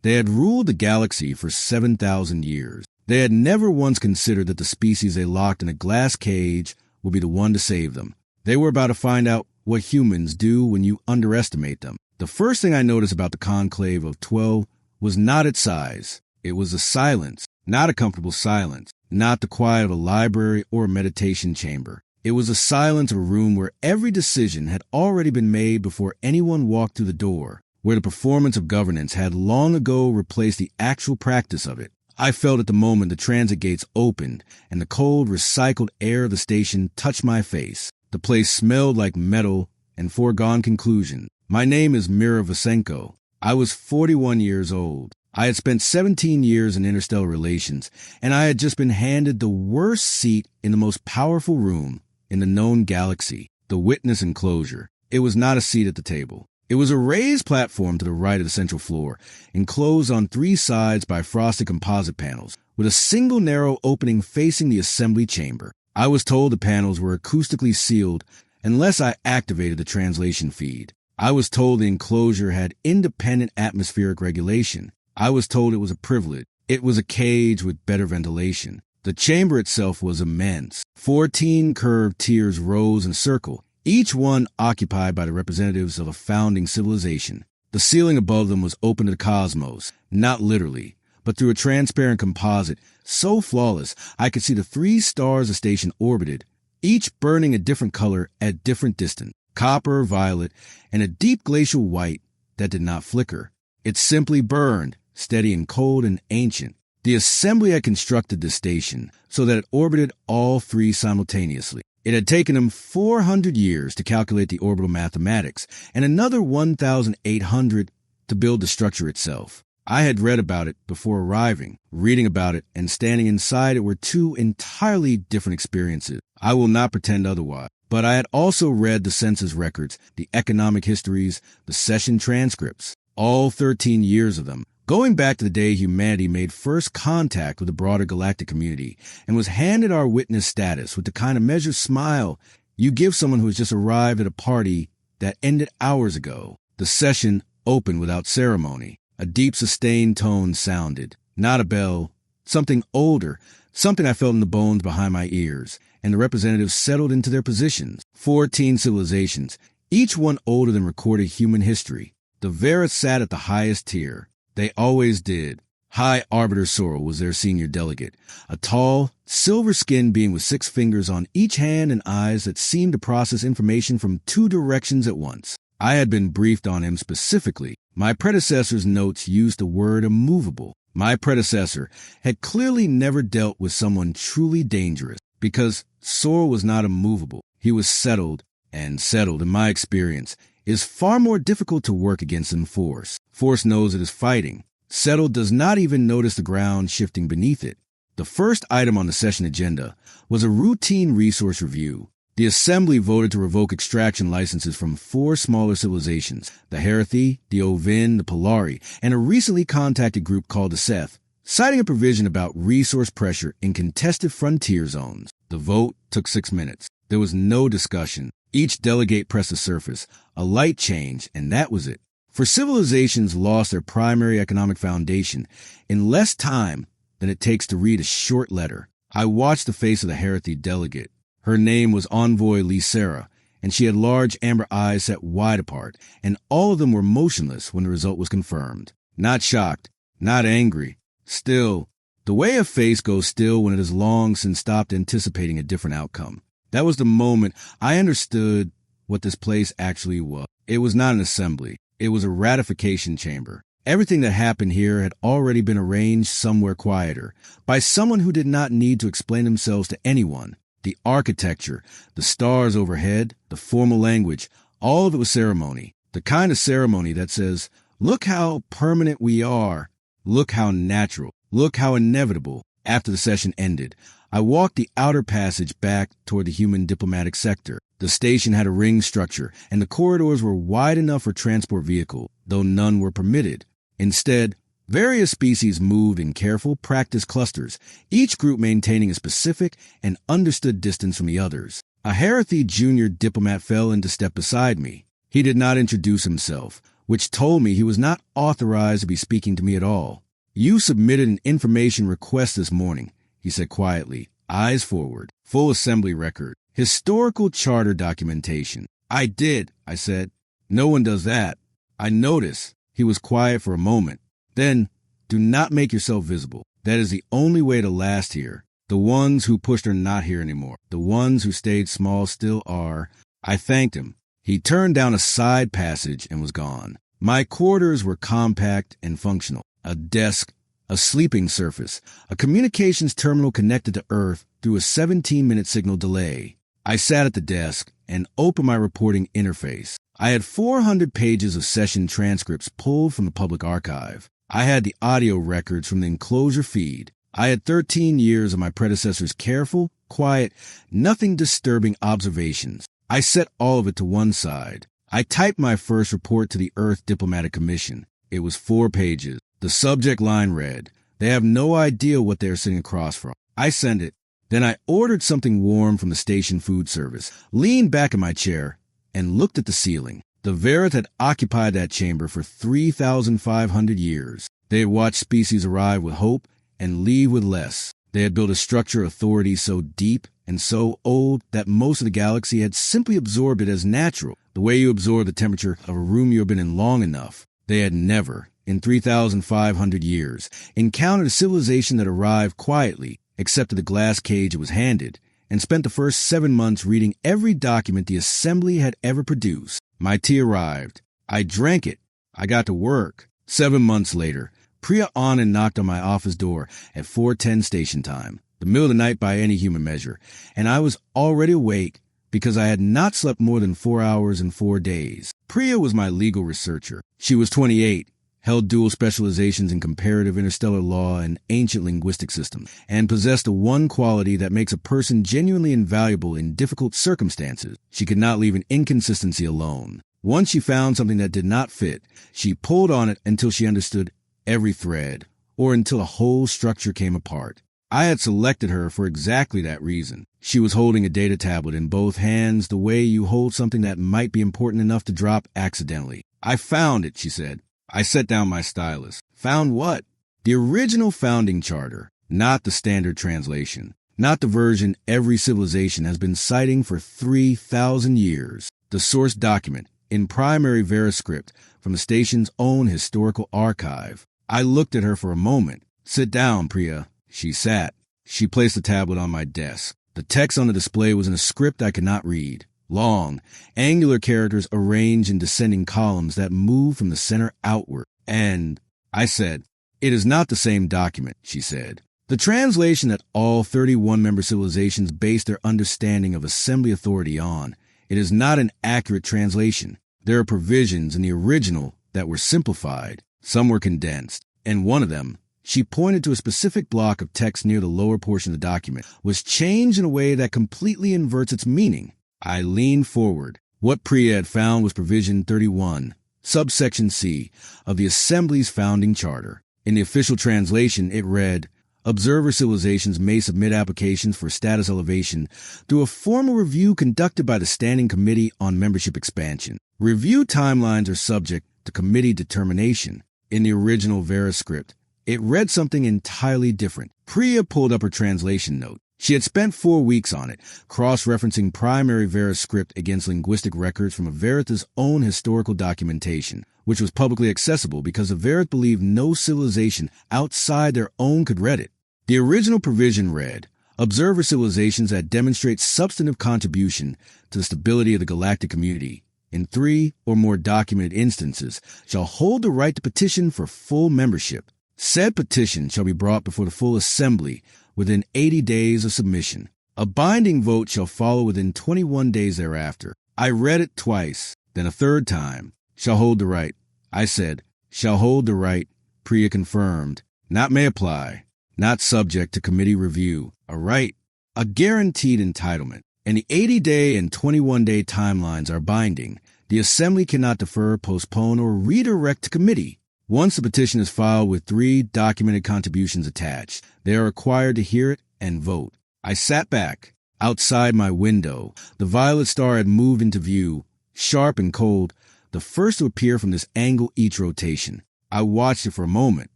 They had ruled the galaxy for 7,000 years. They had never once considered that the species they locked in a glass cage would be the one to save them. They were about to find out what humans do when you underestimate them. The first thing I noticed about the conclave of 12 was not its size. It was the silence, not a comfortable silence, not the quiet of a library or a meditation chamber. It was the silence of a room where every decision had already been made before anyone walked through the door, where the performance of governance had long ago replaced the actual practice of it. I felt at the moment the transit gates opened and the cold, recycled air of the station touched my face. The place smelled like metal and foregone conclusion. My name is Mira Vasenko. I was 41 years old. I had spent 17 years in interstellar relations, and I had just been handed the worst seat in the most powerful room in the known galaxy, the witness enclosure. It was not a seat at the table. It was a raised platform to the right of the central floor, enclosed on 3 sides by frosted composite panels, with a single narrow opening facing the assembly chamber. I was told the panels were acoustically sealed unless I activated the translation feed. I was told the enclosure had independent atmospheric regulation. I was told it was a privilege. It was a cage with better ventilation. The chamber itself was immense. 14 curved tiers rose in a circle, each one occupied by the representatives of a founding civilization. The ceiling above them was open to the cosmos, not literally, but through a transparent composite so flawless I could see the 3 stars the station orbited, each burning a different color at different distance, copper, violet, and a deep glacial white that did not flicker. It simply burned, steady and cold and ancient. The assembly had constructed the station so that it orbited all 3 simultaneously. It had taken them 400 years to calculate the orbital mathematics and another 1,800 to build the structure itself. I had read about it before arriving. Reading about it and standing inside it were 2 entirely different experiences. I will not pretend otherwise. But I had also read the census records, the economic histories, the session transcripts, all 13 years of them, going back to the day humanity made first contact with the broader galactic community and was handed our witness status with the kind of measured smile you give someone who has just arrived at a party that ended hours ago. The session opened without ceremony. A deep, sustained tone sounded. Not a bell, something older, something I felt in the bones behind my ears, and the representatives settled into their positions. 14 civilizations, each one older than recorded human history. The Vera sat at the highest tier. They always did. High Arbiter Sorrel was their senior delegate, a tall, silver-skinned being with 6 fingers on each hand and eyes that seemed to process information from 2 directions at once. I had been briefed on him specifically. My predecessor's notes used the word immovable. My predecessor had clearly never dealt with someone truly dangerous, because Sorrel was not immovable. He was settled, and settled, in my experience, is far more difficult to work against than force. Force knows it is fighting. Settled does not even notice the ground shifting beneath it. The first item on the session agenda was a routine resource review. The assembly voted to revoke extraction licenses from 4 smaller civilizations, the Herathi, the Ovin, the Polari, and a recently contacted group called the Seth, citing a provision about resource pressure in contested frontier zones. The vote took 6 minutes. There was no discussion. Each delegate pressed the surface, a light change, and that was it. For civilizations lost their primary economic foundation in less time than it takes to read a short letter. I watched the face of the Herathi delegate. Her name was Envoy Lysera, and she had large amber eyes set wide apart, and all of them were motionless when the result was confirmed. Not shocked, not angry. Still, the way a face goes still when it has long since stopped anticipating a different outcome. That was the moment I understood what this place actually was. It was not an assembly. It was a ratification chamber. Everything that happened here had already been arranged somewhere quieter, by someone who did not need to explain themselves to anyone. The architecture, the stars overhead, the formal language, all of it was ceremony. The kind of ceremony that says, look how permanent we are. Look how natural. Look how inevitable. After the session ended, I walked the outer passage back toward the human diplomatic sector. The station had a ring structure, and the corridors were wide enough for transport vehicle, though none were permitted. Instead, various species moved in careful, practiced clusters, each group maintaining a specific and understood distance from the others. A Herathi junior diplomat fell into step beside me. He did not introduce himself, which told me he was not authorized to be speaking to me at all. "You submitted an information request this morning," he said quietly, eyes forward. "Full assembly record. Historical charter documentation." "I did," I said. "No one does that." "I notice." He was quiet for a moment. Then, "Do not make yourself visible. That is the only way to last here. The ones who pushed are not here anymore. The ones who stayed small still are." I thanked him. He turned down a side passage and was gone. My quarters were compact and functional. A desk, a sleeping surface, a communications terminal connected to Earth through a 17-minute signal delay. I sat at the desk and opened my reporting interface. I had 400 pages of session transcripts pulled from the public archive. I had the audio records from the enclosure feed. I had 13 years of my predecessor's careful, quiet, nothing disturbing observations. I set all of it to one side. I typed my first report to the Earth Diplomatic Commission. It was 4 pages. The subject line read, "They have no idea what they are sitting across from." I sent it. Then I ordered something warm from the station food service, leaned back in my chair, and looked at the ceiling. The Verith had occupied that chamber for 3,500 years. They had watched species arrive with hope and leave with less. They had built a structure authority so deep and so old that most of the galaxy had simply absorbed it as natural, the way you absorb the temperature of a room you have been in long enough. They had never, in 3,500 years, encountered a civilization that arrived quietly, accepted the glass cage it was handed, and spent the first 7 months reading every document the assembly had ever produced. My tea arrived. I drank it. I got to work. 7 months later, Priya Anand knocked on my office door at 4:10 station time, the middle of the night by any human measure, and I was already awake because I had not slept more than 4 hours in 4 days. Priya was my legal researcher. She was 28, held dual specializations in comparative interstellar law and ancient linguistic systems, and possessed the one quality that makes a person genuinely invaluable in difficult circumstances. She could not leave an inconsistency alone. Once she found something that did not fit, she pulled on it until she understood every thread, or until a whole structure came apart. I had selected her for exactly that reason. She was holding a data tablet in both hands the way you hold something that might be important enough to drop accidentally. "I found it," she said. I set down my stylus. "Found what?" "The original founding charter, not the standard translation, not the version every civilization has been citing for 3,000 years. The source document, in primary Veriscript, from the station's own historical archive." I looked at her for a moment. "Sit down, Priya." She sat. She placed the tablet on my desk. The text on the display was in a script I could not read. Long, angular characters arranged in descending columns that moved from the center outward. "And," I said, "it is not the same document," she said. "The translation that all 31 member civilizations base their understanding of assembly authority on. It is not an accurate translation. There are provisions in the original that were simplified. Some were condensed. And one of them," she pointed to a specific block of text near the lower portion of the document, "was changed in a way that completely inverts its meaning." I leaned forward. What Priya had found was provision 31, subsection C, of the Assembly's founding charter. In the official translation, it read, "Observer civilizations may submit applications for status elevation through a formal review conducted by the Standing Committee on Membership Expansion. Review timelines are subject to committee determination." In the original Veriscript, it read something entirely different. Priya pulled up her translation note. She had spent 4 weeks on it, cross-referencing primary Veriscript against linguistic records from Verith's own historical documentation, which was publicly accessible because the Verith believed no civilization outside their own could read it. The original provision read, "Observer civilizations that demonstrate substantive contribution to the stability of the galactic community, in 3 or more documented instances, shall hold the right to petition for full membership. Said petition shall be brought before the full assembly within 80 days of submission. A binding vote shall follow within 21 days thereafter." I read it twice, then a third time. "Shall hold the right." I said, "Shall hold the right." Priya confirmed. "Not may apply. Not subject to committee review. A right. A guaranteed entitlement. And the 80-day and 21-day timelines are binding. The assembly cannot defer, postpone, or redirect to committee. Once the petition is filed with 3 documented contributions attached, they are required to hear it and vote." I sat back. Outside my window, the violet star had moved into view, sharp and cold, the first to appear from this angle each rotation. I watched it for a moment.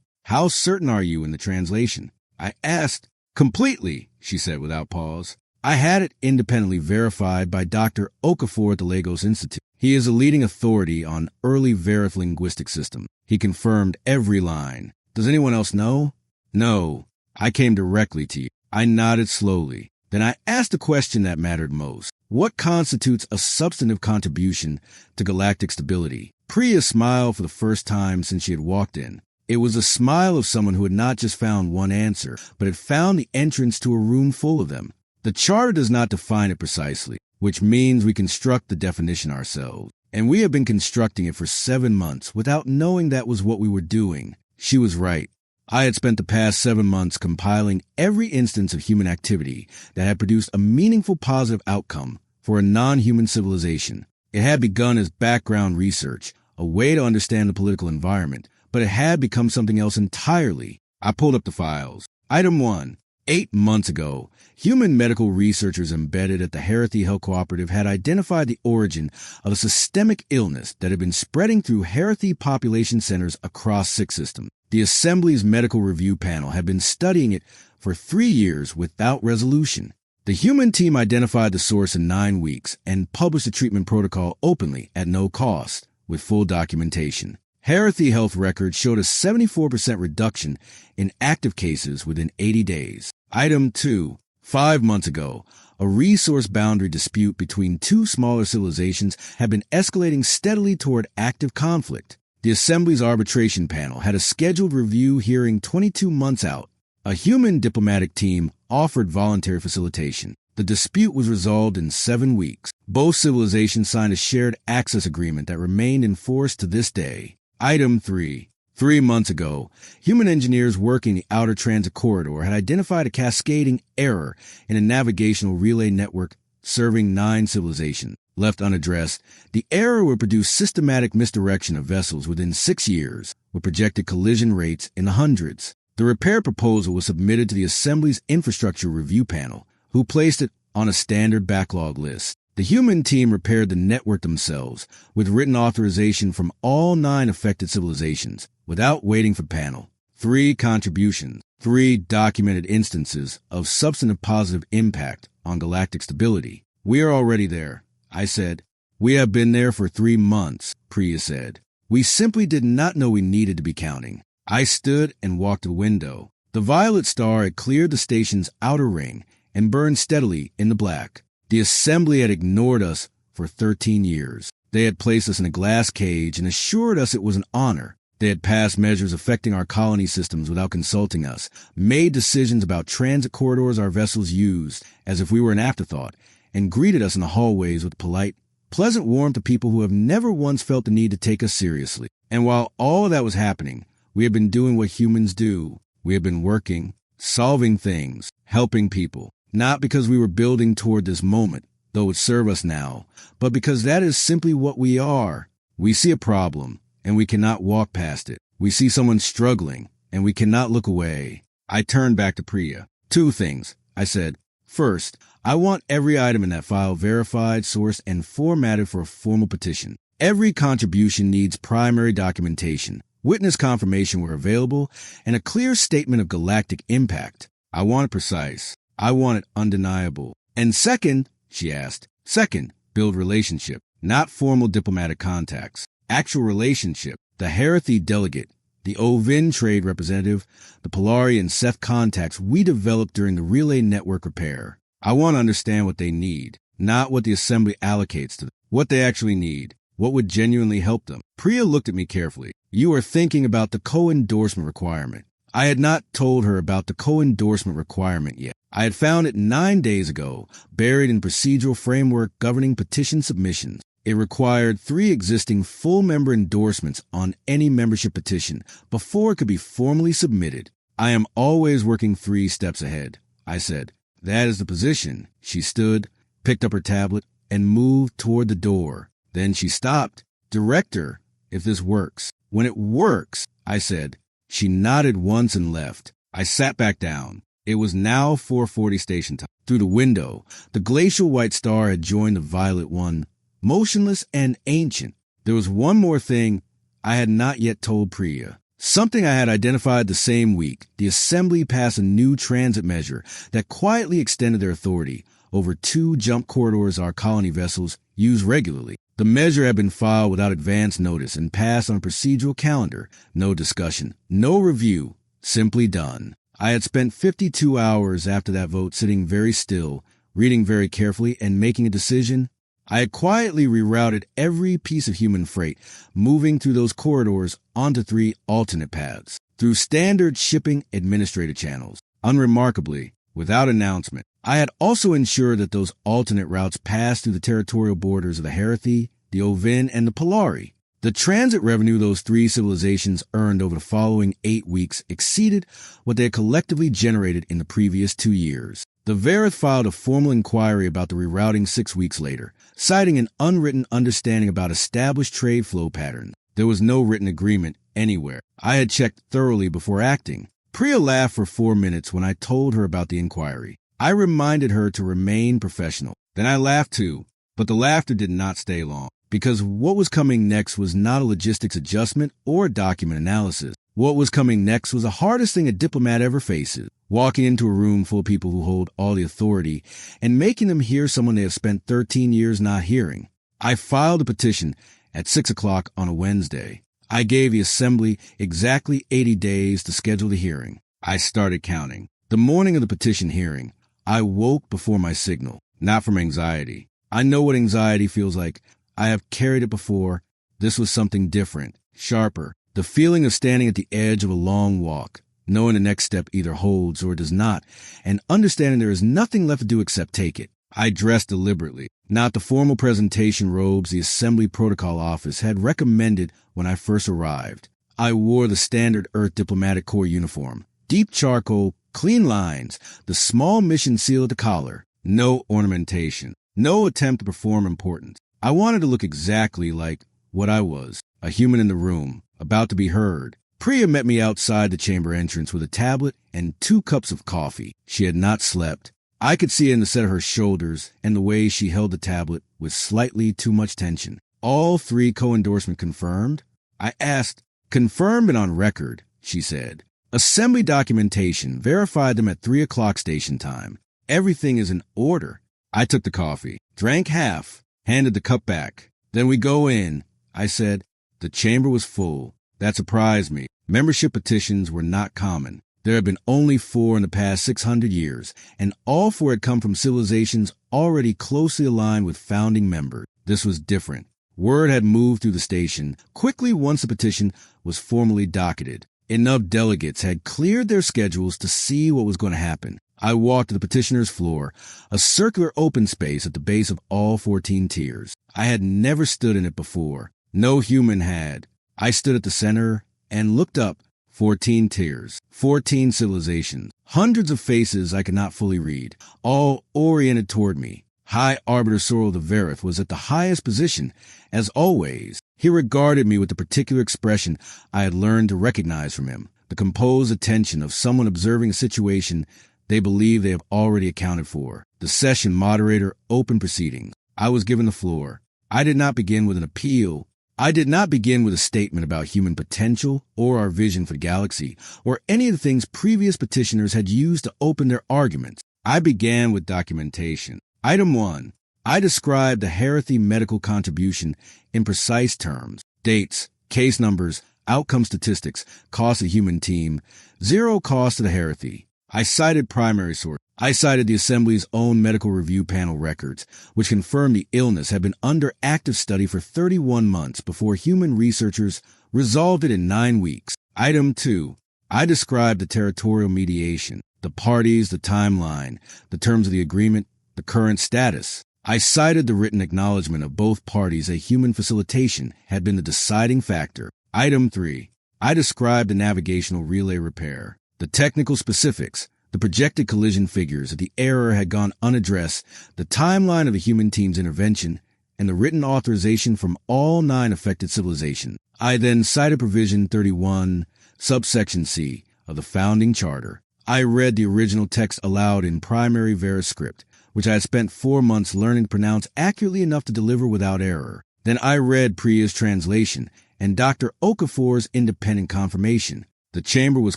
How certain are you in the translation? I asked. Completely, she said without pause. I had it independently verified by Dr. Okafor at the Lagos Institute. He is a leading authority on early Verith linguistic system. He confirmed every line. Does anyone else know? No. I came directly to you. I nodded slowly. Then I asked the question that mattered most. What constitutes a substantive contribution to galactic stability? Priya smiled for the first time since she had walked in. It was a smile of someone who had not just found one answer, but had found the entrance to a room full of them. The charter does not define it precisely, which means we construct the definition ourselves. And we have been constructing it for 7 months without knowing that was what we were doing. She was right. I had spent the past 7 months compiling every instance of human activity that had produced a meaningful positive outcome for a non-human civilization. It had begun as background research, a way to understand the political environment, but it had become something else entirely. I pulled up the files. Item 1. 8 months ago, human medical researchers embedded at the Heresy Health Cooperative had identified the origin of a systemic illness that had been spreading through Heresy population centers across 6 systems. The Assembly's medical review panel had been studying it for 3 years without resolution. The human team identified the source in 9 weeks and published the treatment protocol openly at no cost, with full documentation. Heresy Health records showed a 74% reduction in active cases within 80 days. Item 2. 5 months ago, a resource boundary dispute between 2 smaller civilizations had been escalating steadily toward active conflict. The Assembly's arbitration panel had a scheduled review hearing 22 months out. A human diplomatic team offered voluntary facilitation. The dispute was resolved in 7 weeks. Both civilizations signed a shared access agreement that remained in force to this day. Item 3. 3 months ago, human engineers working the outer transit corridor had identified a cascading error in a navigational relay network serving 9 civilizations. Left unaddressed, the error would produce systematic misdirection of vessels within 6 years, with projected collision rates in the hundreds. The repair proposal was submitted to the Assembly's Infrastructure Review Panel, who placed it on a standard backlog list. The human team repaired the network themselves, with written authorization from all 9 affected civilizations, without waiting for panel. 3 contributions, 3 documented instances of substantive positive impact on galactic stability. We are already there, I said. We have been there for 3 months, Priya said. We simply did not know we needed to be counting. I stood and walked to the window. The violet star had cleared the station's outer ring and burned steadily in the black. The Assembly had ignored us for 13 years. They had placed us in a glass cage and assured us it was an honor. They had passed measures affecting our colony systems without consulting us, made decisions about transit corridors our vessels used as if we were an afterthought, and greeted us in the hallways with polite, pleasant warmth of people who have never once felt the need to take us seriously. And while all of that was happening, we had been doing what humans do. We had been working, solving things, helping people. Not because we were building toward this moment, though it would serve us now, but because that is simply what we are. We see a problem, and we cannot walk past it. We see someone struggling, and we cannot look away. I turned back to Priya. 2 things, I said. First, I want every item in that file verified, sourced, and formatted for a formal petition. Every contribution needs primary documentation, witness confirmation where available, and a clear statement of galactic impact. I want it precise. I want it undeniable. And second, she asked, second, build relationship, not formal diplomatic contacts. Actual relationship, the Heresy delegate, the Ovin trade representative, the Polari and Seth contacts we developed during the relay network repair. I want to understand what they need, not what the Assembly allocates to them, what they actually need, what would genuinely help them. Priya looked at me carefully. You are thinking about the co-endorsement requirement. I had not told her about the co-endorsement requirement yet. I had found it 9 days ago, buried in procedural framework governing petition submissions. It required 3 existing full member endorsements on any membership petition before it could be formally submitted. I am always working 3 steps ahead, I said. That is the position. She stood, picked up her tablet, and moved toward the door. Then she stopped. Director, if this works. When it works, I said. She nodded once and left. I sat back down. It was now 4:40 station time. Through the window, the glacial white star had joined the violet one, motionless and ancient, There was one more thing I had not yet told Priya. Something I had identified the same week. The Assembly passed a new transit measure that quietly extended their authority over 2 jump corridors our colony vessels use regularly. The measure had been filed without advance notice and passed on a procedural calendar. No discussion, no review, simply done. I had spent 52 hours after that vote sitting very still, reading very carefully, and making a decision. I had quietly rerouted every piece of human freight, moving through those corridors onto 3 alternate paths, through standard shipping administrative channels. Unremarkably, without announcement, I had also ensured that those alternate routes passed through the territorial borders of the Herathi, the Ovin, and the Polari. The transit revenue those 3 civilizations earned over the following 8 weeks exceeded what they had collectively generated in the previous 2 years. The Verith filed a formal inquiry about the rerouting 6 weeks later, citing an unwritten understanding about established trade flow patterns. There was no written agreement anywhere. I had checked thoroughly before acting. Priya laughed for 4 minutes when I told her about the inquiry. I reminded her to remain professional. Then I laughed too, but the laughter did not stay long, because what was coming next was not a logistics adjustment or a document analysis. What was coming next was the hardest thing a diplomat ever faces. Walking into a room full of people who hold all the authority and making them hear someone they have spent 13 years not hearing. I filed a petition at 6 o'clock on a Wednesday. I gave the Assembly exactly 80 days to schedule the hearing. I started counting. The morning of the petition hearing, I woke before my signal, not from anxiety. I know what anxiety feels like. I have carried it before. This was something different, sharper. The feeling of standing at the edge of a long walk, knowing the next step either holds or does not, and understanding there is nothing left to do except take it. I dressed deliberately, not the formal presentation robes the Assembly Protocol Office had recommended when I first arrived. I wore the standard Earth Diplomatic Corps uniform, deep charcoal, clean lines, the small mission seal at the collar, no ornamentation, no attempt to perform importance. I wanted to look exactly like what I was, a human in the room, about to be heard. Priya met me outside the chamber entrance with a tablet and 2 cups of coffee. She had not slept. I could see it in the set of her shoulders and the way she held the tablet with slightly too much tension. All 3 co-endorsement confirmed? I asked. Confirmed and on record, she said. Assembly documentation verified them at 3 o'clock station time. Everything is in order. I took the coffee, drank half, handed the cup back. Then we go in, I said. The chamber was full. That surprised me. Membership petitions were not common. There had been only 4 in the past 600 years, and all 4 had come from civilizations already closely aligned with founding members. This was different. Word had moved through the station quickly once the petition was formally docketed. Enough delegates had cleared their schedules to see what was going to happen. I walked to the petitioner's floor, a circular open space at the base of all 14 tiers. I had never stood in it before. No human had. I stood at the center and looked up. 14 tiers, 14 civilizations, hundreds of faces I could not fully read, all oriented toward me. High Arbiter Sorrel the Verith was at the highest position, as always. He regarded me with the particular expression I had learned to recognize from him, the composed attention of someone observing a situation they believe they have already accounted for. The session moderator opened proceedings. I was given the floor. I did not begin with an appeal. I did not begin with a statement about human potential or our vision for the galaxy or any of the things previous petitioners had used to open their arguments. I began with documentation. Item 1. I described the Herathi medical contribution in precise terms. Dates, case numbers, outcome statistics, cost of human team, 0 cost to the Herathi. I cited primary sources. I cited the Assembly's own medical review panel records, which confirmed the illness had been under active study for 31 months before human researchers resolved it in 9 weeks. Item 2. I described the territorial mediation, the parties, the timeline, the terms of the agreement, the current status. I cited the written acknowledgement of both parties that human facilitation had been the deciding factor. Item 3. I described the navigational relay repair, the technical specifics, the projected collision figures that the error had gone unaddressed, the timeline of the human team's intervention, and the written authorization from all 9 affected civilizations. I then cited provision 31, subsection C, of the founding charter. I read the original text aloud in primary Verith script, which I had spent 4 months learning to pronounce accurately enough to deliver without error. Then I read Priya's translation and Dr. Okafor's independent confirmation. The chamber was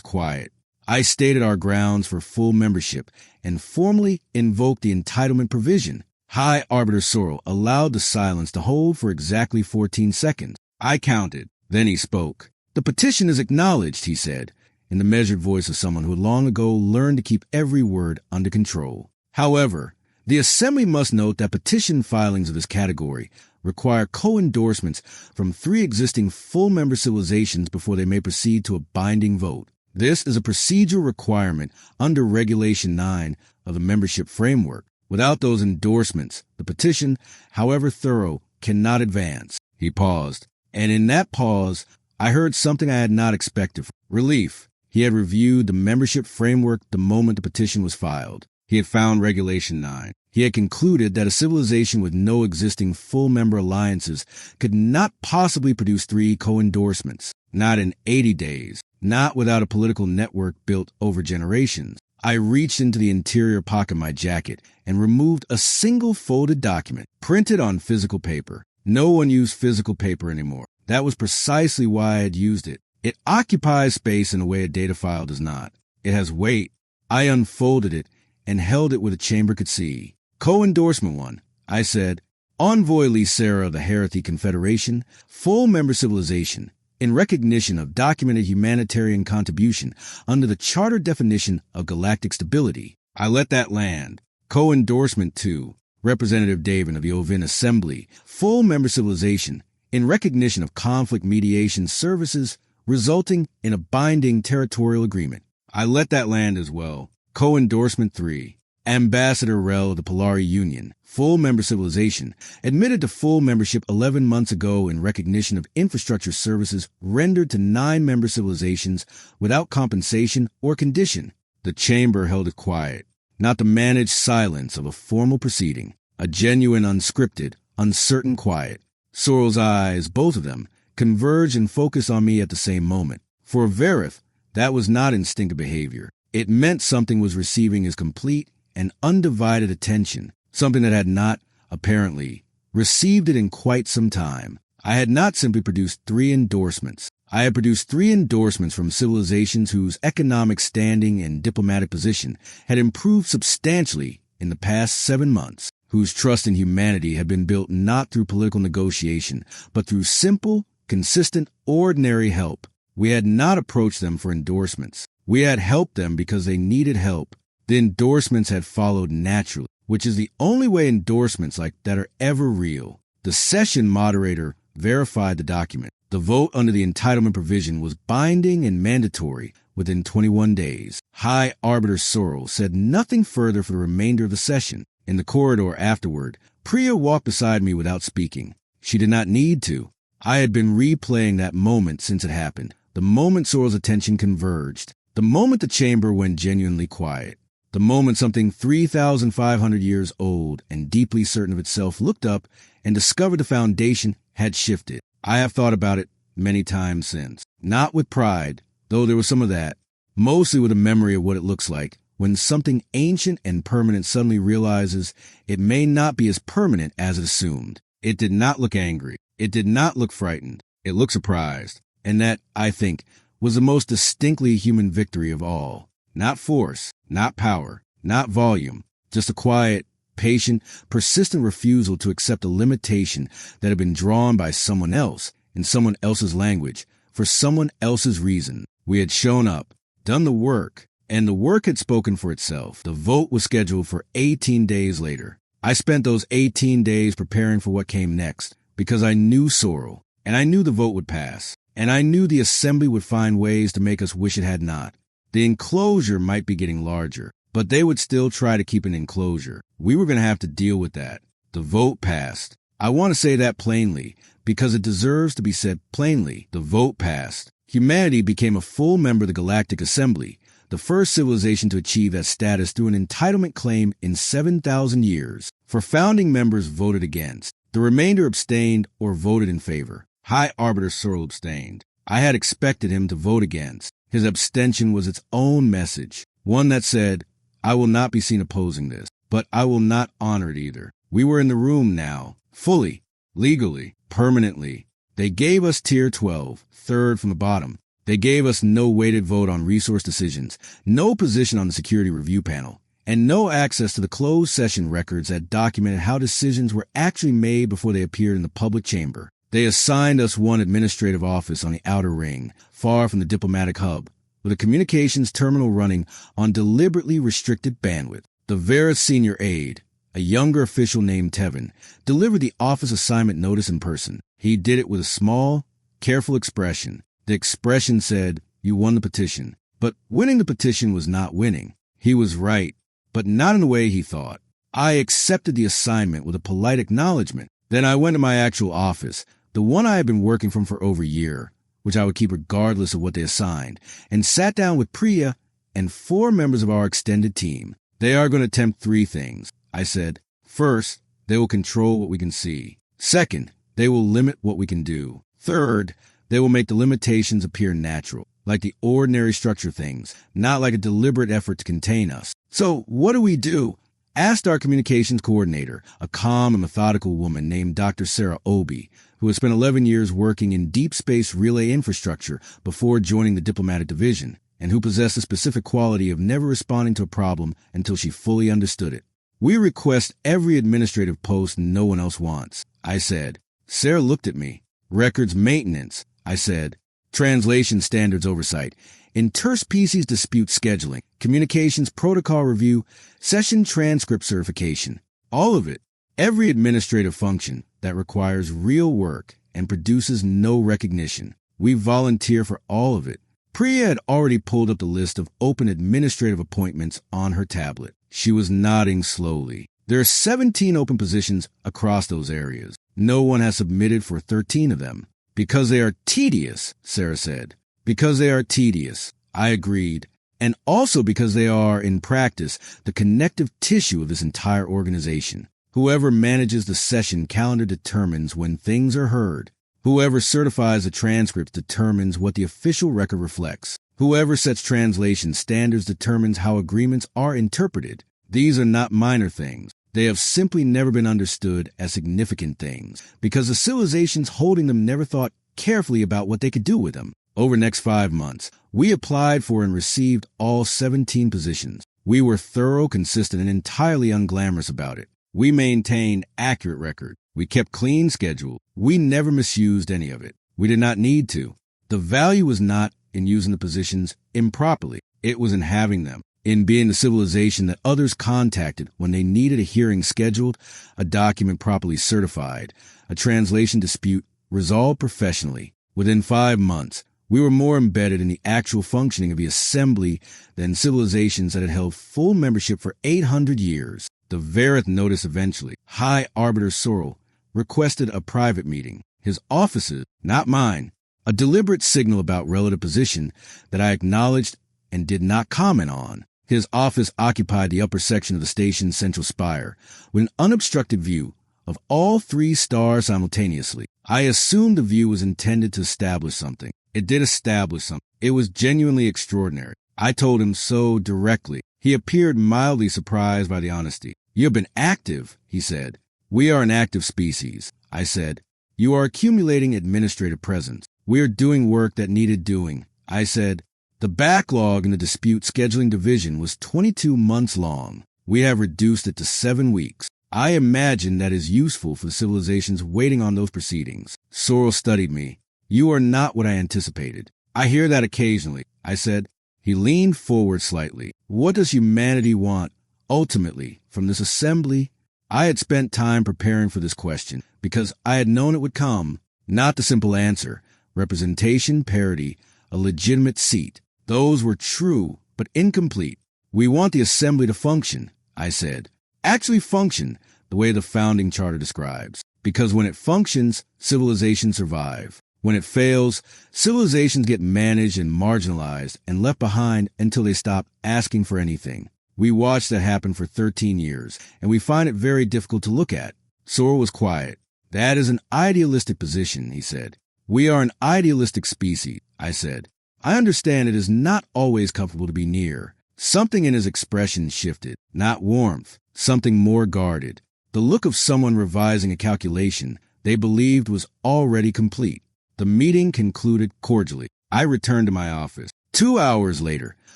quiet. I stated our grounds for full membership and formally invoked the entitlement provision. High Arbiter Sorrel allowed the silence to hold for exactly 14 seconds. I counted. Then he spoke. "The petition is acknowledged," he said, in the measured voice of someone who had long ago learned to keep every word under control. "However, the Assembly must note that petition filings of this category require co-endorsements from 3 existing full-member civilizations before they may proceed to a binding vote. This is a procedural requirement under Regulation 9 of the membership framework. Without those endorsements, the petition, however thorough, cannot advance." He paused, and in that pause, I heard something I had not expected. Relief. He had reviewed the membership framework the moment the petition was filed. He had found Regulation 9. He had concluded that a civilization with no existing full-member alliances could not possibly produce 3 co-endorsements. Not in 80 days. Not without a political network built over generations. I reached into the interior pocket of my jacket and removed a single folded document, printed on physical paper. No one used physical paper anymore. That was precisely why I had used it. It occupies space in a way a data file does not. It has weight. I unfolded it and held it where the chamber could see. Co-endorsement 1, I said. Envoy Lycera of the Herathi Confederation, full member civilization, in recognition of documented humanitarian contribution under the charter definition of galactic stability. I let that land. Co-endorsement 2, Representative Davin of the Ovin Assembly, full member civilization, in recognition of conflict mediation services resulting in a binding territorial agreement. I let that land as well. Co-endorsement 3, Ambassador Rel of the Polari Union, full member civilization, admitted to full membership 11 months ago in recognition of infrastructure services rendered to 9 member civilizations without compensation or condition. The chamber held it quiet, not the managed silence of a formal proceeding, a genuine, unscripted, uncertain quiet. Sorrel's eyes, both of them, converged and focused on me at the same moment. For Verith, that was not instinctive behavior. It meant something was receiving his complete and undivided attention, something that had not, apparently, received it in quite some time. I had not simply produced 3 endorsements. I had produced 3 endorsements from civilizations whose economic standing and diplomatic position had improved substantially in the past 7 months, whose trust in humanity had been built not through political negotiation, but through simple, consistent, ordinary help. We had not approached them for endorsements. We had helped them because they needed help. The endorsements had followed naturally, which is the only way endorsements like that are ever real. The session moderator verified the document. The vote under the entitlement provision was binding and mandatory within 21 days. High Arbiter Sorrel said nothing further for the remainder of the session. In the corridor afterward, Priya walked beside me without speaking. She did not need to. I had been replaying that moment since it happened. The moment Sorrel's attention converged. The moment the chamber went genuinely quiet. The moment something 3,500 years old and deeply certain of itself looked up and discovered the foundation had shifted. I have thought about it many times since. Not with pride, though there was some of that. Mostly with a memory of what it looks like when something ancient and permanent suddenly realizes it may not be as permanent as it assumed. It did not look angry. It did not look frightened. It looked surprised. And that, I think, was the most distinctly human victory of all. Not force, not power, not volume, just a quiet, patient, persistent refusal to accept a limitation that had been drawn by someone else in someone else's language for someone else's reason. We had shown up, done the work, and the work had spoken for itself. The vote was scheduled for 18 days later. I spent those 18 days preparing for what came next because I knew Sorrel, and I knew the vote would pass, and I knew the assembly would find ways to make us wish it had not. The enclosure might be getting larger, but they would still try to keep an enclosure. We were going to have to deal with that. The vote passed. I want to say that plainly, because it deserves to be said plainly. The vote passed. Humanity became a full member of the Galactic Assembly, the first civilization to achieve that status through an entitlement claim in 7,000 years. For founding members voted against. The remainder abstained or voted in favor. High Arbiter Sorrel abstained. I had expected him to vote against. His abstention was its own message, one that said, I will not be seen opposing this, but I will not honor it either. We were in the room now, fully, legally, permanently. They gave us Tier 12, third from the bottom. They gave us no weighted vote on resource decisions, no position on the security review panel, and no access to the closed session records that documented how decisions were actually made before they appeared in the public chamber. They assigned us one administrative office on the outer ring, far from the diplomatic hub, with a communications terminal running on deliberately restricted bandwidth. The Vera's senior aide, a younger official named Tevin, delivered the office assignment notice in person. He did it with a small, careful expression. The expression said, "You won the petition." But winning the petition was not winning. He was right, but not in the way he thought. I accepted the assignment with a polite acknowledgement. Then I went to my actual office, the one I had been working from for over a year, which I would keep regardless of what they assigned, and sat down with Priya and 4 members of our extended team. They are going to attempt 3 things, I said. First, they will control what we can see. Second, they will limit what we can do. Third, they will make the limitations appear natural, like the ordinary structure things, not like a deliberate effort to contain us. So what do? Asked our communications coordinator, a calm and methodical woman named Dr. Sarah Obi, who has spent 11 years working in deep space relay infrastructure before joining the diplomatic division, and who possessed a specific quality of never responding to a problem until she fully understood it. We request every administrative post no one else wants, I said. Sarah looked at me. Records maintenance, I said. Translation standards oversight. Interspecies dispute scheduling. Communications protocol review. Session transcript certification. All of it. Every administrative function that requires real work and produces no recognition. We volunteer for all of it. Priya had already pulled up the list of open administrative appointments on her tablet. She was nodding slowly. There are 17 open positions across those areas. No one has submitted for 13 of them. Because they are tedious, Sarah said. Because they are tedious, I agreed. And also because they are, in practice, the connective tissue of this entire organization. Whoever manages the session calendar determines when things are heard. Whoever certifies the transcripts determines what the official record reflects. Whoever sets translation standards determines how agreements are interpreted. These are not minor things. They have simply never been understood as significant things because the civilizations holding them never thought carefully about what they could do with them. Over the next 5 months, we applied for and received all 17 positions. We were thorough, consistent, and entirely unglamorous about it. We maintained accurate record. We kept clean schedule. We never misused any of it. We did not need to. The value was not in using the positions improperly. It was in having them. In being the civilization that others contacted when they needed a hearing scheduled, a document properly certified, a translation dispute resolved professionally. Within 5 months, we were more embedded in the actual functioning of the assembly than civilizations that had held full membership for 800 years. The Verith noticed eventually. High Arbiter Sorrel requested a private meeting. His offices, not mine, a deliberate signal about relative position that I acknowledged and did not comment on. His office occupied the upper section of the station's central spire, with an unobstructed view of all 3 stars simultaneously. I assumed the view was intended to establish something. It did establish something. It was genuinely extraordinary. I told him so directly. He appeared mildly surprised by the honesty. "You have been active," he said. "We are an active species," I said. "You are accumulating administrative presence. We are doing work that needed doing," I said. The backlog in the dispute scheduling division was 22 months long. We have reduced it to 7 weeks. I imagine that is useful for the civilizations waiting on those proceedings. Sorrel studied me. "You are not what I anticipated." "I hear that occasionally," I said. He leaned forward slightly. "What does humanity want, ultimately, from this assembly?" I had spent time preparing for this question because I had known it would come. Not the simple answer. Representation, parity, a legitimate seat. Those were true, but incomplete. "We want the assembly to function," I said. "Actually function, the way the founding charter describes. Because when it functions, civilizations survive. When it fails, civilizations get managed and marginalized and left behind until they stop asking for anything. We watched that happen for 13 years, and we find it very difficult to look at." Sorrel was quiet. "That is an idealistic position," he said. "We are an idealistic species," I said. I understand it is not always comfortable to be near. Something in his expression shifted. Not warmth, something more guarded. The look of someone revising a calculation they believed was already complete. The meeting concluded cordially. I returned to my office. 2 hours later,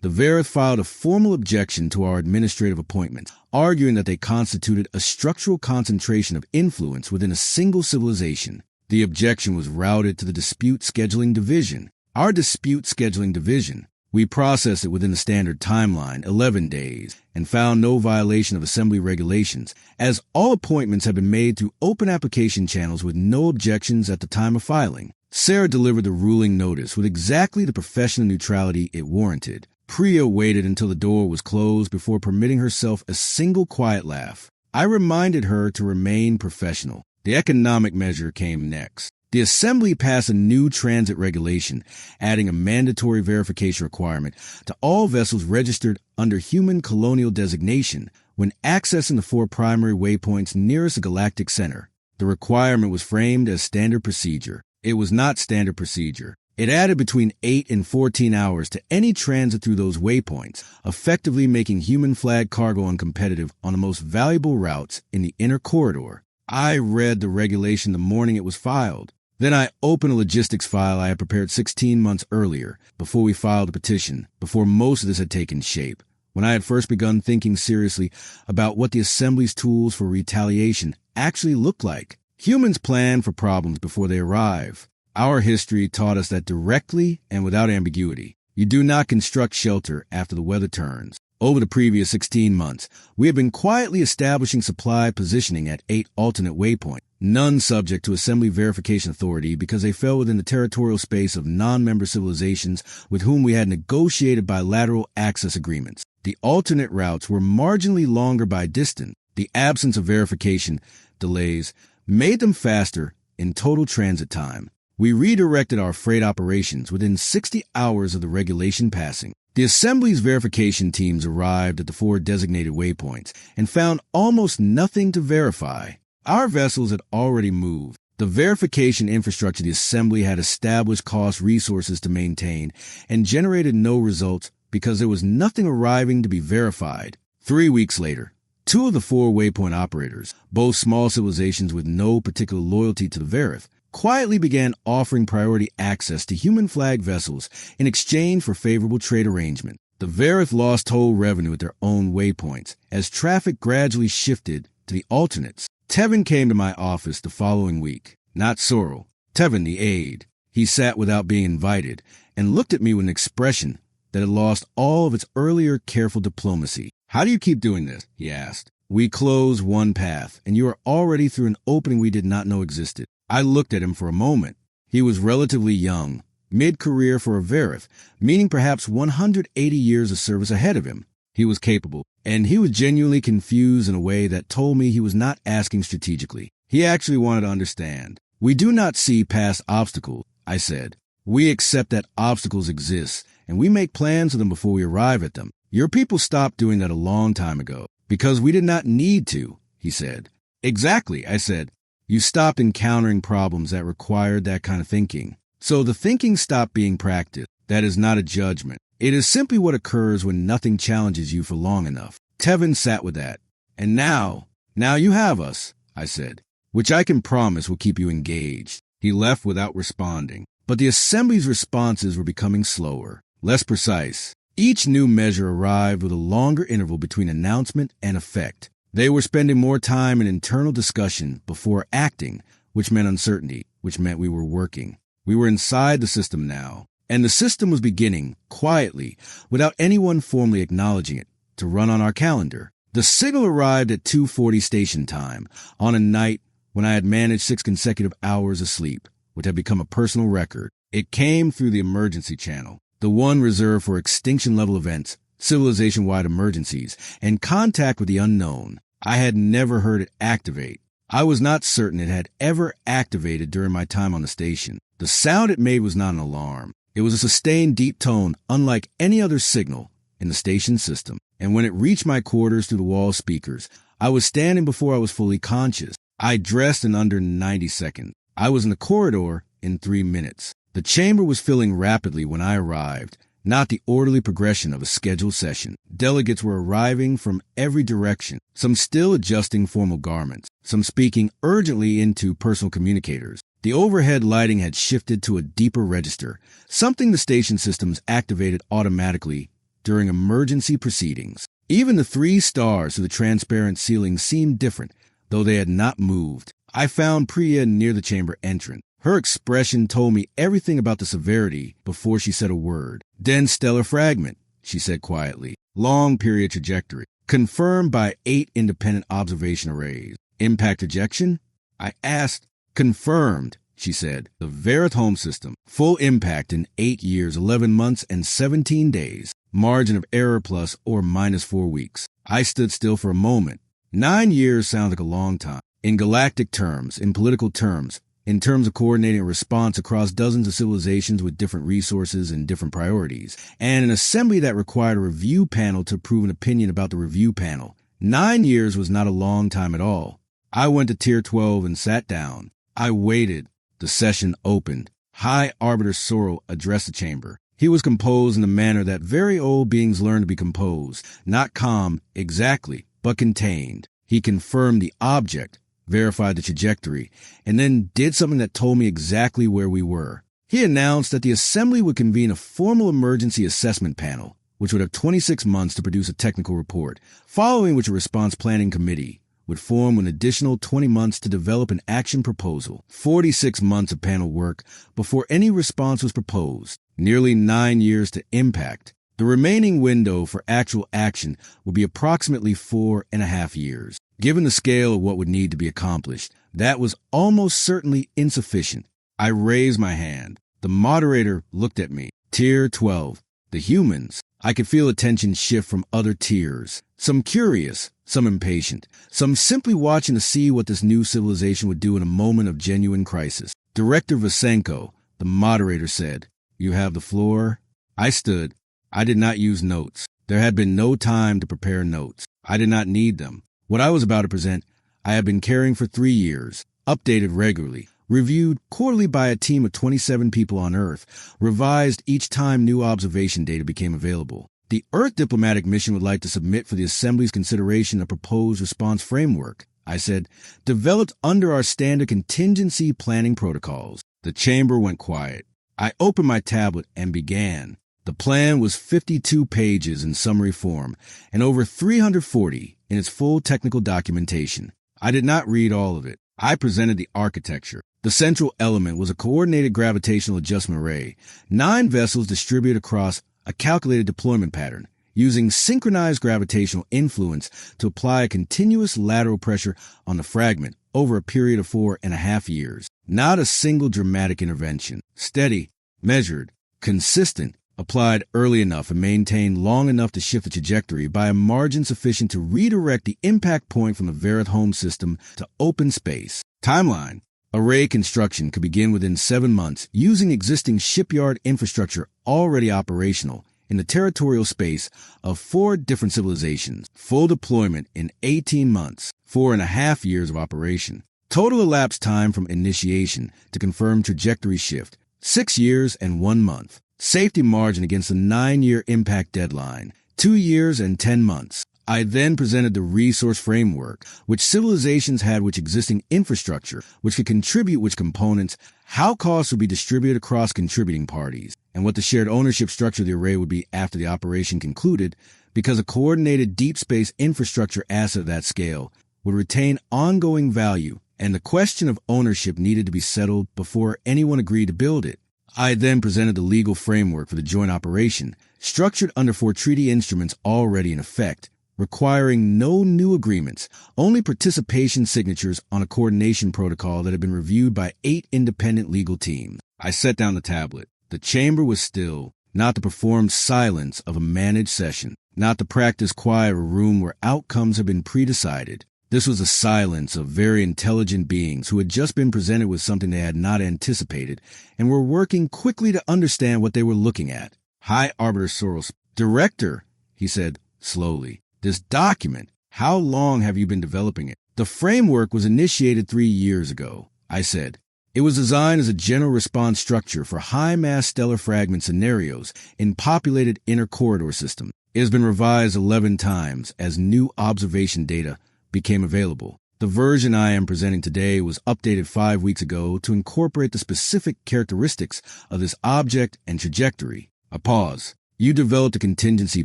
the Verith filed a formal objection to our administrative appointments, arguing that they constituted a structural concentration of influence within a single civilization. The objection was routed to the Dispute Scheduling Division. Our Dispute Scheduling Division, we processed it within the standard timeline, 11 days, and found no violation of assembly regulations, as all appointments had been made through open application channels with no objections at the time of filing. Sarah delivered the ruling notice with exactly the professional neutrality it warranted. Priya waited until the door was closed before permitting herself a single quiet laugh. I reminded her to remain professional. The economic measure came next. The Assembly passed a new transit regulation, adding a mandatory verification requirement to all vessels registered under human colonial designation when accessing the 4 primary waypoints nearest a galactic center. The requirement was framed as standard procedure. It was not standard procedure. It added between 8 and 14 hours to any transit through those waypoints, effectively making human flag cargo uncompetitive on the most valuable routes in the inner corridor. I read the regulation the morning it was filed. Then I opened a logistics file I had prepared 16 months earlier, before we filed the petition, before most of this had taken shape, when I had first begun thinking seriously about what the Assembly's tools for retaliation actually looked like. Humans plan for problems before they arrive. Our history taught us that directly and without ambiguity. You do not construct shelter after the weather turns. Over the previous 16 months, we have been quietly establishing supply positioning at 8 alternate waypoints, none subject to Assembly Verification Authority because they fell within the territorial space of non-member civilizations with whom we had negotiated bilateral access agreements. The alternate routes were marginally longer by distance. The absence of verification delays made them faster in total transit time. We redirected our freight operations within 60 hours of the regulation passing. The Assembly's verification teams arrived at the 4 designated waypoints and found almost nothing to verify. Our vessels had already moved. The verification infrastructure the Assembly had established cost resources to maintain and generated no results because there was nothing arriving to be verified. 3 weeks later, 2 of the 4 waypoint operators, both small civilizations with no particular loyalty to the Verith, quietly began offering priority access to human flag vessels in exchange for favorable trade arrangement. The Verith lost toll revenue at their own waypoints as traffic gradually shifted to the alternates. Tevin came to my office the following week. Not Sorrel. Tevin, the aide. He sat without being invited and looked at me with an expression that had lost all of its earlier careful diplomacy. "How do you keep doing this?" he asked. "We closed one path, and you are already through an opening we did not know existed." I looked at him for a moment. He was relatively young, mid-career for a Verith, meaning perhaps 180 years of service ahead of him. He was capable, and he was genuinely confused in a way that told me he was not asking strategically. He actually wanted to understand. "We do not see past obstacles," I said. "We accept that obstacles exist, and we make plans for them before we arrive at them. Your people stopped doing that a long time ago, because we did not need to," he said. "Exactly," I said. "You stopped encountering problems that required that kind of thinking. So the thinking stopped being practiced. That is not a judgment. It is simply what occurs when nothing challenges you for long enough." Tevin sat with that. "And now you have us," I said, "which I can promise will keep you engaged." He left without responding. But the Assembly's responses were becoming slower, less precise. Each new measure arrived with a longer interval between announcement and effect. They were spending more time in internal discussion before acting, which meant uncertainty, which meant we were working. We were inside the system now, and the system was beginning, quietly, without anyone formally acknowledging it, to run on our calendar. The signal arrived at 2:40 station time, on a night when I had managed 6 consecutive hours of sleep, which had become a personal record. It came through the emergency channel, the one reserved for extinction-level events, civilization-wide emergencies, and contact with the unknown. I had never heard it activate. I was not certain it had ever activated during my time on the station. The sound it made was not an alarm. It was a sustained deep tone unlike any other signal in the station system. And when it reached my quarters through the wall speakers, I was standing before I was fully conscious. I dressed in under 90 seconds. I was in the corridor in 3 minutes. The chamber was filling rapidly when I arrived, not the orderly progression of a scheduled session. Delegates were arriving from every direction, some still adjusting formal garments, some speaking urgently into personal communicators. The overhead lighting had shifted to a deeper register, something the station systems activated automatically during emergency proceedings. Even the 3 stars through the transparent ceiling seemed different, though they had not moved. I found Priya near the chamber entrance. Her expression told me everything about the severity before she said a word. Dense stellar fragment, she said quietly. Long period trajectory. Confirmed by 8 independent observation arrays. Impact ejection? I asked. Confirmed, she said. The Verith home system. Full impact in 8 years, 11 months, and 17 days. Margin of error plus or minus 4 weeks. I stood still for a moment. 9 years sounds like a long time. In galactic terms, in political terms, in terms of coordinating a response across dozens of civilizations with different resources and different priorities, and an assembly that required a review panel to prove an opinion about the review panel. 9 years was not a long time at all. I went to Tier 12 and sat down. I waited. The session opened. High Arbiter Sorrel addressed the chamber. He was composed in the manner that very old beings learn to be composed, not calm exactly, but contained. He confirmed the object, verified the trajectory, and then did something that told me exactly where we were. He announced that the assembly would convene a formal emergency assessment panel, which would have 26 months to produce a technical report, following which a response planning committee would form an additional 20 months to develop an action proposal, 46 months of panel work before any response was proposed, nearly 9 years to impact. The remaining window for actual action would be approximately 4.5 years. Given the scale of what would need to be accomplished, that was almost certainly insufficient. I raised my hand. The moderator looked at me. Tier 12. The humans. I could feel attention shift from other tiers. Some curious, some impatient, some simply watching to see what this new civilization would do in a moment of genuine crisis. Director Vasenko, the moderator, said, "You have the floor." I stood. I did not use notes. There had been no time to prepare notes. I did not need them. What I was about to present, I had been carrying for 3 years, updated regularly, reviewed quarterly by a team of 27 people on Earth, revised each time new observation data became available. The Earth diplomatic mission would like to submit for the Assembly's consideration a proposed response framework, I said, developed under our standard contingency planning protocols. The chamber went quiet. I opened my tablet and began. The plan was 52 pages in summary form and over 340 in its full technical documentation. I did not read all of it. I presented the architecture. The central element was a coordinated gravitational adjustment array, 9 vessels distributed across a calculated deployment pattern, using synchronized gravitational influence to apply a continuous lateral pressure on the fragment over a period of 4.5 years. Not a single dramatic intervention. Steady, measured, consistent, applied early enough and maintained long enough to shift the trajectory by a margin sufficient to redirect the impact point from the Verith home system to open space. Timeline. Array construction could begin within 7 months using existing shipyard infrastructure already operational in the territorial space of 4 different civilizations. Full deployment in 18 months, 4.5 years of operation. Total elapsed time from initiation to confirm trajectory shift, 6 years and 1 month. Safety margin against the 9-year impact deadline, 2 years and 10 months. I then presented the resource framework, which civilizations had, which existing infrastructure, which could contribute which components, how costs would be distributed across contributing parties, and what the shared ownership structure of the array would be after the operation concluded, because a coordinated deep space infrastructure asset of that scale would retain ongoing value, and the question of ownership needed to be settled before anyone agreed to build it. I then presented the legal framework for the joint operation, structured under 4 treaty instruments already in effect, requiring no new agreements, only participation signatures on a coordination protocol that had been reviewed by 8 independent legal teams. I set down the tablet. The chamber was still, not the performed silence of a managed session, not the practiced quiet of a room where outcomes had been pre-decided. This was the silence of very intelligent beings who had just been presented with something they had not anticipated and were working quickly to understand what they were looking at. High Arbiter Soros, "Director," he said slowly, "this document, how long have you been developing it?" "The framework was initiated 3 years ago," I said. "It was designed as a general response structure for high-mass stellar fragment scenarios in populated inner corridor systems. It has been revised 11 times as new observation data became available. The version I am presenting today was updated 5 weeks ago to incorporate the specific characteristics of this object and trajectory. A pause. You developed a contingency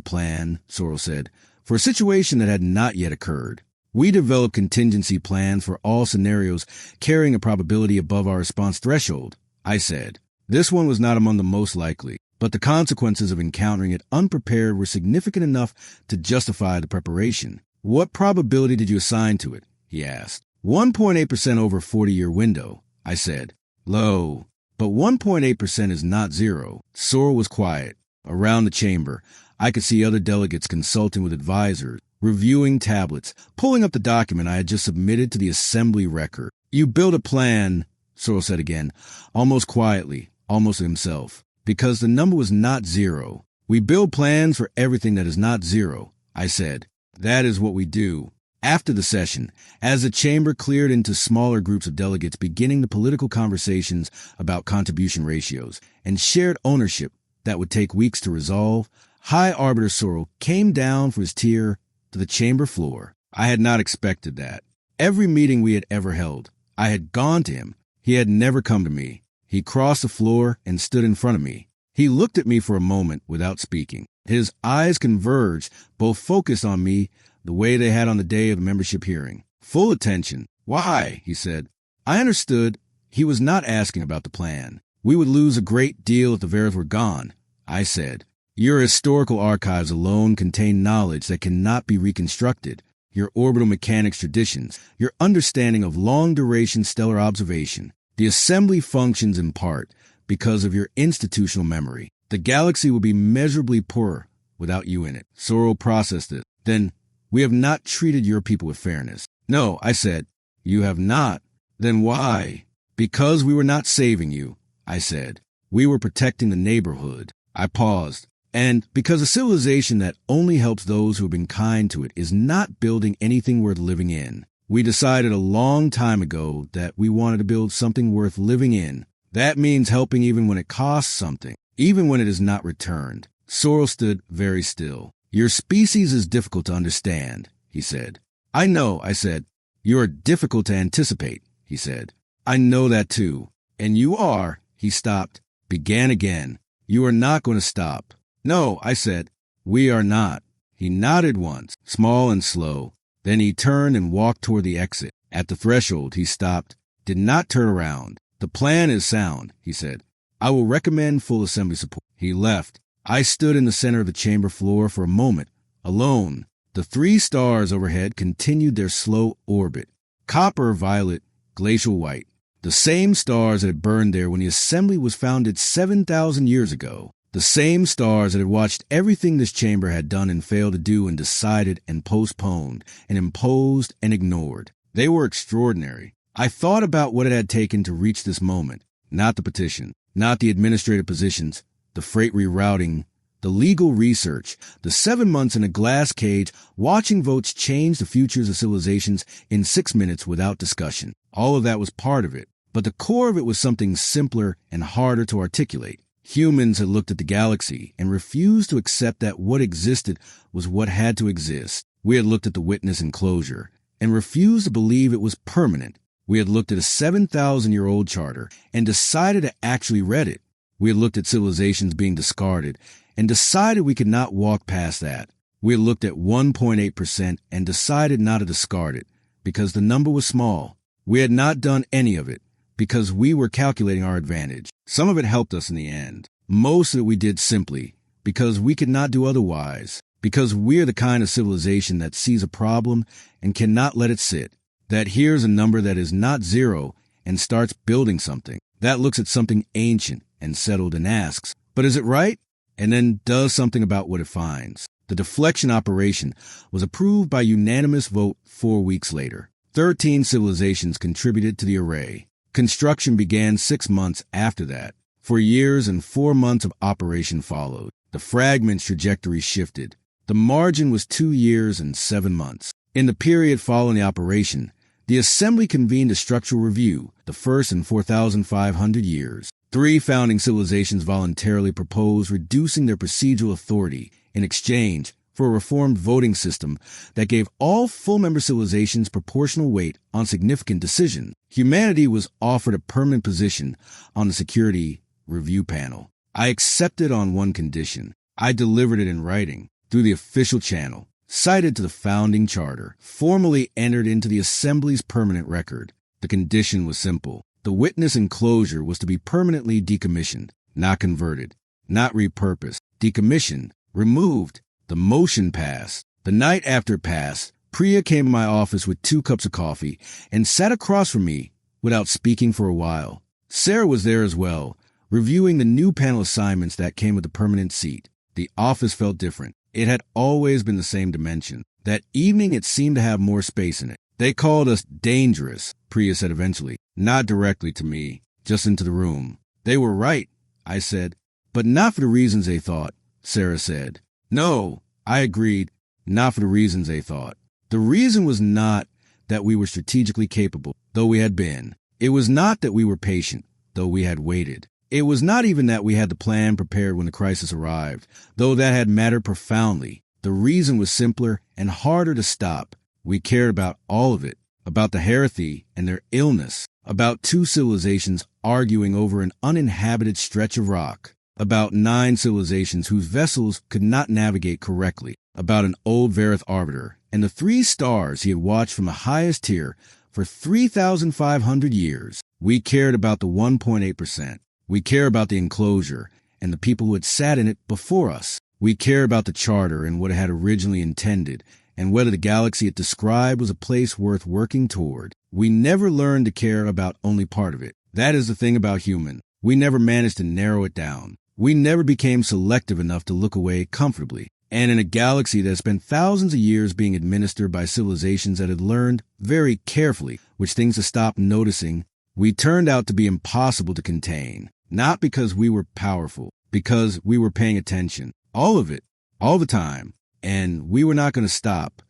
plan, Sorrel said, for a situation that had not yet occurred. We developed contingency plans for all scenarios carrying a probability above our response threshold, I said. This one was not among the most likely, but the consequences of encountering it unprepared were significant enough to justify the preparation. What probability did you assign to it? He asked. 1.8% over a 40-year window, I said. Low. But 1.8% is not zero. Sorrel was quiet. Around the chamber, I could see other delegates consulting with advisors, reviewing tablets, pulling up the document I had just submitted to the assembly record. You built a plan, Sorrel said again, almost quietly, almost to himself, because the number was not zero. We build plans for everything that is not zero, I said. That is what we do. After the session, as the chamber cleared into smaller groups of delegates beginning the political conversations about contribution ratios and shared ownership that would take weeks to resolve, High Arbiter Sorrel came down for his tier to the chamber floor. I had not expected that. Every meeting we had ever held, I had gone to him. He had never come to me. He crossed the floor and stood in front of me. He looked at me for a moment without speaking. His eyes converged, both focused on me the way they had on the day of the membership hearing. Full attention. Why? He said. I understood he was not asking about the plan. We would lose a great deal if the Veras were gone, I said. Your historical archives alone contain knowledge that cannot be reconstructed. Your orbital mechanics traditions, your understanding of long-duration stellar observation. The assembly functions in part because of your institutional memory. The galaxy would be measurably poorer without you in it. Sorrel processed it. Then, we have not treated your people with fairness. No, I said. You have not. Then why? Because we were not saving you, I said. We were protecting the neighborhood. I paused. And because a civilization that only helps those who have been kind to it is not building anything worth living in. We decided a long time ago that we wanted to build something worth living in. That means helping even when it costs something, even when it is not returned. Sorrel stood very still. Your species is difficult to understand, he said. I know, I said. You are difficult to anticipate, he said. I know that too. And you are, he stopped, began again. You are not going to stop. No, I said. We are not. He nodded once, small and slow. Then he turned and walked toward the exit. At the threshold, he stopped, did not turn around. The plan is sound, he said. I will recommend full assembly support. He left. I stood in the center of the chamber floor for a moment, alone. The 3 stars overhead continued their slow orbit. Copper, violet, glacial white. The same stars that had burned there when the assembly was founded 7,000 years ago. The same stars that had watched everything this chamber had done and failed to do and decided and postponed and imposed and ignored. They were extraordinary. I thought about what it had taken to reach this moment. Not the petition, not the administrative positions, the freight rerouting, the legal research, the 7 months in a glass cage watching votes change the futures of civilizations in 6 minutes without discussion. All of that was part of it, but the core of it was something simpler and harder to articulate. Humans had looked at the galaxy and refused to accept that what existed was what had to exist. We had looked at the witness enclosure and refused to believe it was permanent. We had looked at a 7,000-year-old charter and decided to actually read it. We had looked at civilizations being discarded and decided we could not walk past that. We had looked at 1.8% and decided not to discard it because the number was small. We had not done any of it because we were calculating our advantage. Some of it helped us in the end. Most of it we did simply because we could not do otherwise, because we're the kind of civilization that sees a problem and cannot let it sit, that hears a number that is not zero and starts building something, that looks at something ancient and settled and asks, but is it right? And then does something about what it finds. The deflection operation was approved by unanimous vote 4 weeks later. 13 civilizations contributed to the array. Construction began 6 months after that. For years and 4 months of operation followed. The fragment's trajectory shifted. The margin was 2 years and 7 months. In the period following the operation, the assembly convened a structural review, the first in 4,500 years. 3 founding civilizations voluntarily proposed reducing their procedural authority in exchange for a reformed voting system that gave all full-member civilizations proportional weight on significant decisions. Humanity was offered a permanent position on the Security Review Panel. I accepted on one condition. I delivered it in writing, through the official channel, cited to the founding charter, formally entered into the Assembly's permanent record. The condition was simple. The witness enclosure was to be permanently decommissioned, not converted, not repurposed, decommissioned, removed. The motion passed. The night after it passed, Priya came to my office with 2 cups of coffee and sat across from me without speaking for a while. Sarah was there as well, reviewing the new panel assignments that came with the permanent seat. The office felt different. It had always been the same dimension. That evening it seemed to have more space in it. They called us dangerous, Priya said eventually, not directly to me, just into the room. They were right, I said, but not for the reasons they thought, Sarah said. No, I agreed, not for the reasons they thought. The reason was not that we were strategically capable, though we had been. It was not that we were patient, though we had waited. It was not even that we had the plan prepared when the crisis arrived, though that had mattered profoundly. The reason was simpler and harder to stop. We cared about all of it, about the Herathi and their illness, about 2 civilizations arguing over an uninhabited stretch of rock, about 9 civilizations whose vessels could not navigate correctly, about an old Varith arbiter and the 3 stars he had watched from the highest tier for 3,500 years. We cared about the 1.8%. We care about the enclosure and the people who had sat in it before us. We care about the charter and what it had originally intended, and whether the galaxy it described was a place worth working toward. We never learned to care about only part of it. That is the thing about human. We never managed to narrow it down. We never became selective enough to look away comfortably. And in a galaxy that spent thousands of years being administered by civilizations that had learned very carefully which things to stop noticing, we turned out to be impossible to contain. Not because we were powerful, because we were paying attention. All of it, all the time. And we were not going to stop.